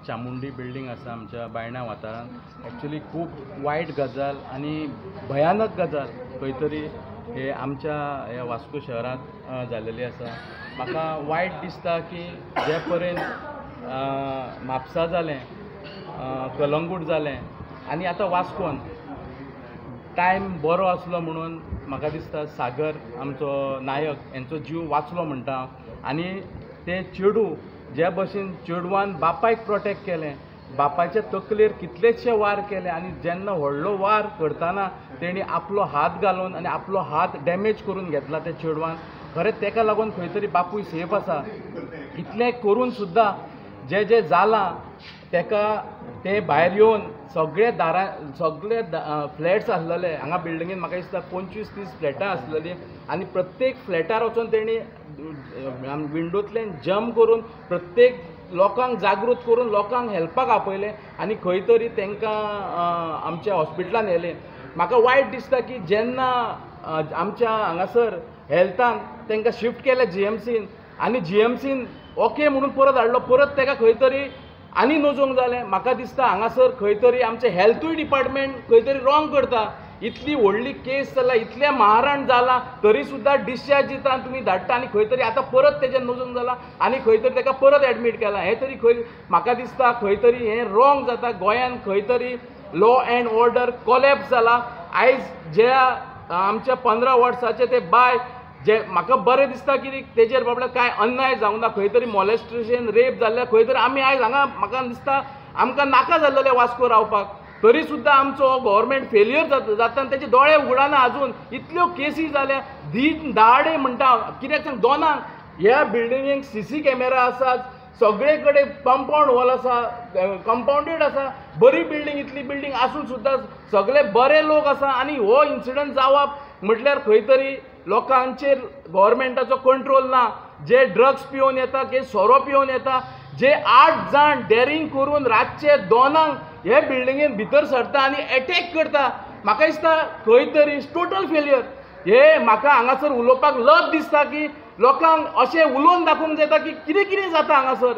Chamundi building आसा आमच्या बायणा वाठारांत एक्चुली खूब वायट गजाल आनी भयानक गजाल खंय तरी हे आमच्या ह्या वास्को शहरांत जाल्लेली आसा। म्हाका वायट दिसता की जे पर्यंत म्हापसा जालें, कलंगूट जालें आनी आतां वास्कोन टायम बरो आसलो म्हणून म्हाका दिसता सागर आमचो नायक हांचो जीव वाचलो म्हणटा। आनी ते चेडूं जे भशेन चेडवान बापायक प्रोटेक्ट केलें, बापायच्या तकलेर कितलेशे वार केले आनी जेन्ना व्हडलो वार करतना तेणी आपलो हात घालून आनी आपलो हात डॅमेज करून घेतला त्या चेडवान। खरें तेका लागून खंय तरी बापूय सेफ आसा। इतलें करून सुद्दां जे जे जालां तेका ते भायर येवन सगळे सगळे फ्लॅट्स आसलेले हांगा बिल्डिंगेन म्हाका दिसता 25-30 फ्लॅटां आसलेलीं आनी प्रत्येक फ्लॅटार वचून तेणी विंडोंतल्यान जंप करून प्रत्येक लोकांक जागृत करून लोकांक हेल्पाक आपयलें आनी खंय तरी तांकां आमच्या हॉस्पिटलान व्हेलें। म्हाका वायट दिसता की जेन्ना आमच्या हांगासर हेल्थान तांकां शिफ्ट केलें GMCन आनी GMCन ओके म्हणून परत हाडलो, परत ताका खंय तरी आनी नजोवंक जालें। म्हाका दिसता हांगासर खंय तरी आमचें हेल्थूय डिपार्टमेंट खंय तरी रॉंग करता। इतली व्हडली केस जाला, इतलें महाराण जाला तरी सुद्दां डिस्चार्ज दिता तुमी धाडटा आनी खंय तरी आतां परत तेजें नजोवंक जाला आनी खंय तरी ताका परत एडमीट केला। हें तरी खंय म्हाका दिसता खंय तरी हें रॉंग जाता। गोंयान खंय तरी लॉ एंड ऑर्डर कोलॅप्स जाला। आयज जे आमच्या 15 वर्साचे ते बाय जे म्हाका बरें दिसता की तेजेर बाबड्या कांय अन्याय जावंक ना, खंय तरी मॉलेस्टेशन रेप जाल्ल्या खंय तरी आमी आयज हांगा म्हाका दिसता आमकां नाका जाल्लेलें वास्को रावपाक, तरी सुद्दां आमचो गव्हर्मेंट फेल्युअर जाता आनी तेचे दोळे उगडाना अजून। इतल्यो केसी जाल्या दीन दाडे म्हणटा कित्याक सांग दोनांक ह्या बिल्डिंगेक CC कॅमेरा आसात, सगळे कडेन कंपाऊंड वॉल आसा, कंपाऊंडेड आसा, बरी बिल्डिंग इतली बिल्डिंग आसून सुद्दां सगळे बरे लोक आसा आनी हो इन्सिडंट जावप म्हटल्यार खंय तरी लोकांचेर गव्हर्मेंटाचो कंट्रोल ना। जे ड्रग्स पिवन येता, जे सोरो पिवन येता, जे 8 जाण डॅरिंग करून रातचे 2 हे बिल्डिंगेन भितर सरता आनी एटॅक करता, म्हाका दिसता खंय तरी टोटल फेल्युअर। हे म्हाका हांगासर उलोवपाक लज दिसता की लोकांक अशें उलोवन दाखोवंक जाता की कितें कितें जाता हांगासर।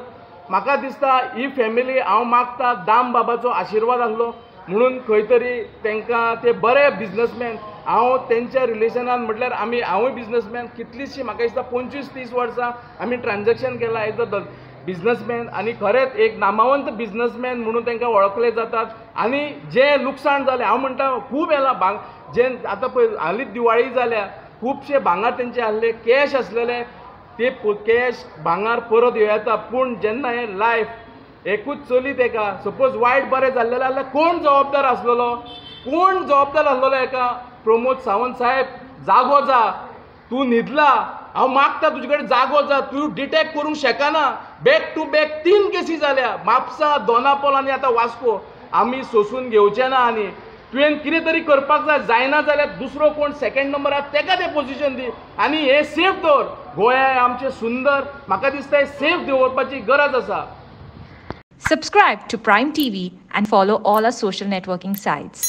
म्हाका दिसता ही फॅमिली हांव मागता दाम बाबाचो आशिर्वाद आसलो म्हणून खंय तरी तांकां ते बरे बिझनसमॅन हांव तेंच्या रिलेशनान म्हटल्यार हांवूय बिझनसमॅन कितलीशी म्हाका दिसता 25-30 वर्सां आमी ट्रान्जॅक्शन केलां एज अ बिझनसमॅन आनी खरेंच एक नामवंत बिझनसमॅन म्हणून तांकां वळखले जातात। आनी जे लुकसाण जालें हांव म्हणटा खूब येलां जे आतां पळय हालींच दिवाळी जाल्या खुबशे भांगर तेंचे आसले, कॅश आसलेले, ते कॅश भांगर परत येता पूण जेन्ना हें लायफ एकूच चली तेका सपोज वायट बरें जाल्लेलें जाल्यार कोण जबाबदार आसलेलो, कोण जबाबदार आसलेलो हेका? प्रमोद सावंत साहेब जागो जा, तूं न्हिदला, हांव मागता तुजे कडेन जागो जा, तूं डिटेक्ट करूंक शकना। बॅक टू बॅक 3 केसी जाल्या म्हापसा, दोनापावल आनी आतां वास्को। आमी सोंसून घेवचे ना आनी तुवें कितें तरी करपाक जाय, जायना जाल्यार दुसरो कोण सेकंड नंबरार तेका तें पोजिशन दी आनी हें सेफ दवर। गोंय आमचें सुंदर, म्हाका दिसता हें सेफ दवरपाची गरज आसा। Subscribe to Prime TV and follow all our social networking sites.